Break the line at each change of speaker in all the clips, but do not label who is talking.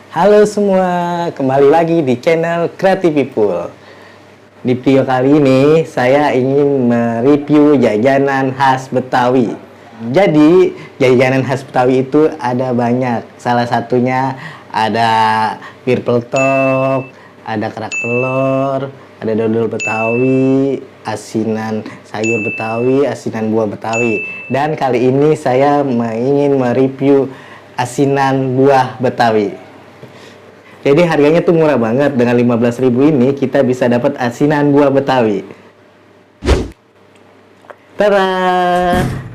Halo semua, kembali lagi di channel Creative People. Di video kali ini saya ingin mereview jajanan khas Betawi. Jadi jajanan khas Betawi itu ada banyak. Salah satunya ada purple talk, ada kerak telur, ada dodol Betawi, asinan sayur Betawi, asinan buah Betawi. Dan kali ini saya ingin mereview asinan buah Betawi. Jadi harganya tuh murah banget. Dengan 15.000 ini kita bisa dapat asinan buah Betawi. Tara,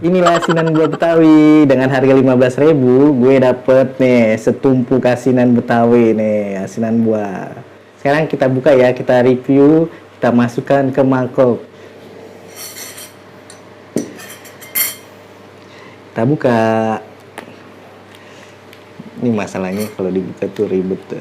inilah asinan buah Betawi dengan harga 15.000. Gue dapet nih setumpuk asinan Betawi nih, asinan buah. Sekarang kita buka ya, kita review, kita masukkan ke mangkok. Kita buka. Ini masalahnya kalau dibuka tuh ribet tuh.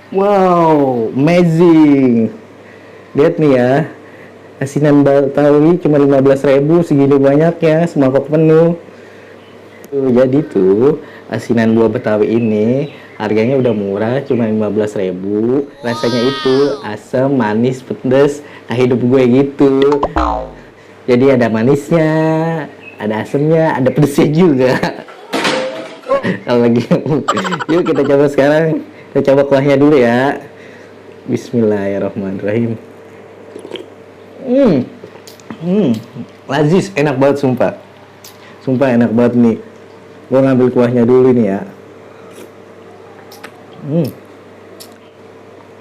Wow, amazing. Lihat nih ya, asinan Betawi cuma 15.000, segini banyaknya, semangkok penuh. Jadi tuh asinan buah Betawi ini harganya udah murah, cuma 15.000. Rasanya itu asam, manis, pedes, nah hidup gue gitu. Jadi ada manisnya, ada asamnya, ada pedesnya juga. Kalau lagi, yuk kita coba sekarang. Kita coba kuahnya dulu ya. Bismillahirrahmanirrahim. Lazis, enak banget sumpah. Sumpah enak banget nih. Gue ngambil kuahnya dulu nih ya.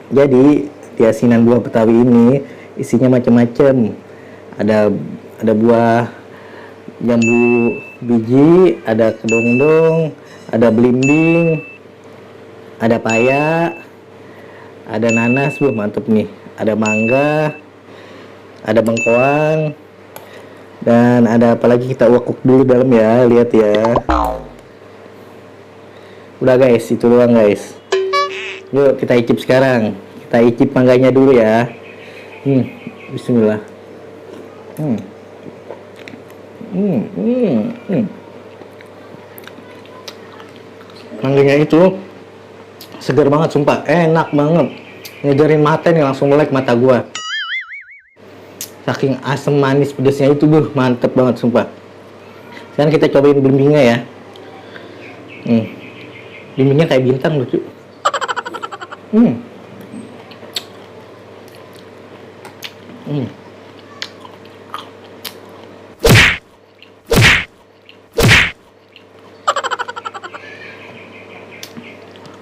Jadi di asinan buah Betawi ini isinya macam-macam. Ada buah jambu biji, ada kedongdong, ada belimbing, ada paya, ada nanas, mantep nih. Ada mangga, ada bengkoang, dan ada apa lagi, kita uak dulu dalam ya, lihat ya. Udah guys, itu doang guys. Yuk kita icip sekarang. Kita icip mangganya dulu ya. Bismillah. Mangganya itu segar banget sumpah, enak banget, ngejarin mata nih, langsung melek mata gua. Saking asam manis pedesnya itu, mantep banget sumpah. Sekarang kita cobain belimbingnya ya. Belimbingnya kayak bintang lucu.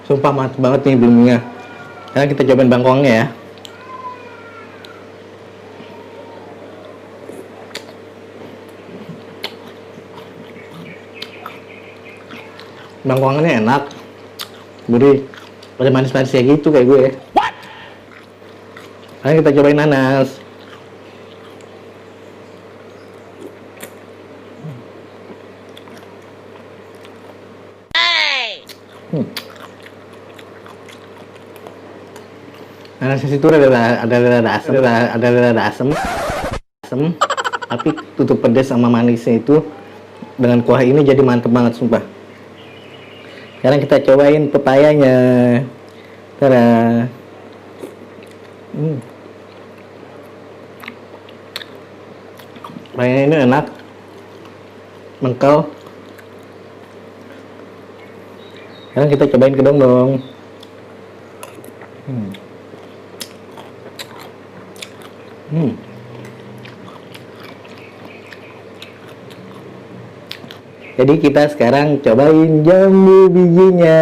Sumpah mantap banget nih bumbunya. Sekarang kita cobain bangkongnya ya. Bangkongannya enak, gurih, ada manis-manisnya gitu kayak gue. Sekarang kita cobain nanas. Nanas itu ada asam, tapi tutup pedas sama manisnya itu dengan kuah ini jadi mantep banget sumpah. Sekarang kita cobain pepayanya. Tada. Pepayanya ini enak, mengkal. Sekarang kita cobain kedongdong. Jadi kita sekarang cobain jambu bijinya.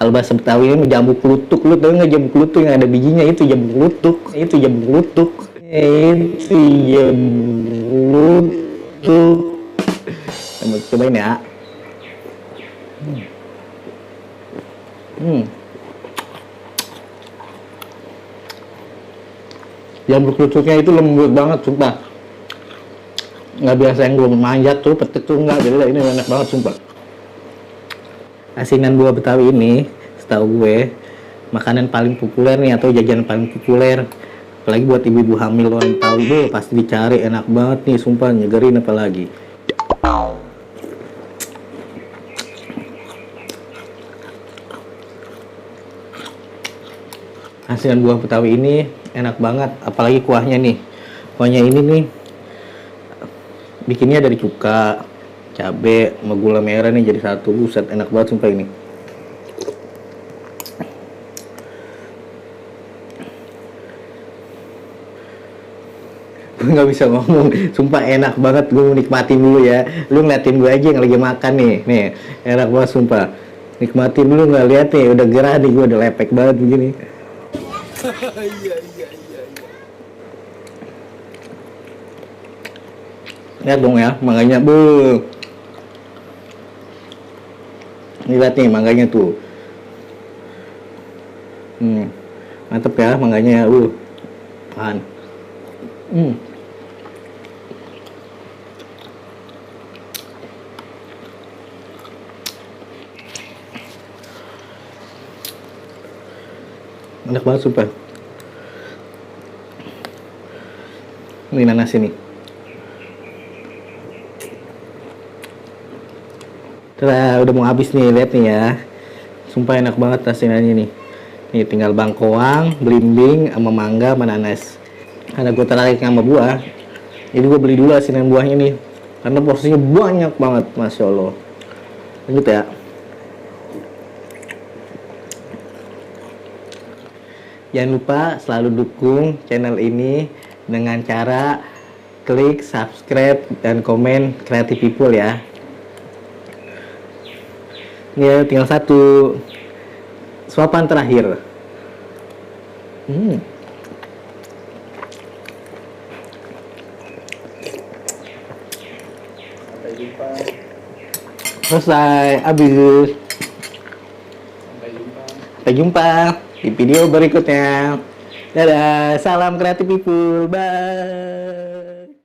Kalau bahasa Betawi ini jambu klutuk. Lu tau nggak jambu klutuk yang ada bijinya? Itu jambu klutuk. Itu jambu klutuk. Itu jambu klutuk. Cobain ya. Hmm. Jamur kerucutnya itu lembut banget, sumpah. Nggak biasa yang gue manjat tuh, petek tuh nggak. Jadi ini enak banget, sumpah. Asinan buah Betawi ini, setahu gue, makanan paling populer nih atau jajanan paling populer. Apalagi buat ibu-ibu hamil orang tahu deh, pasti dicari, enak banget nih, sumpah nyegerin apalagi. Asinan buah Betawi ini enak banget, apalagi kuahnya nih. Kuahnya ini nih bikinnya dari cuka, cabe, sama gula merah nih jadi satu. Buset, enak banget sumpah ini. Gue nggak bisa ngomong, sumpah enak banget. Gue nikmatin dulu ya. Lu ngeliatin gue aja yang lagi makan nih, enak banget sumpah. Nikmatin dulu, nggak lihat nih, udah gerah nih, gue udah lepek banget begini. Iya, iya, iya, iya. Lihat dong ya, mangganya, lihat nih mangganya tuh. Mantep ya mangganya, tahan. Enak banget sumpah. Ini nanas ini. Udah mau habis nih, lihat nih ya. Sumpah enak banget asinannya nih. Nih tinggal bangkoang, belimbing, sama mangga, sama nanas. Karena gue tertarik sama buah, jadi gue beli dulu asinan buahnya nih. Karena porsinya banyak banget, Masya Allah. Lanjut ya. Jangan lupa selalu dukung channel ini dengan cara klik subscribe dan komen Creative People ya. Ini tinggal satu suapan terakhir. Selesai, habis. Sampai jumpa di video berikutnya. Dadah, salam Creative People, bye.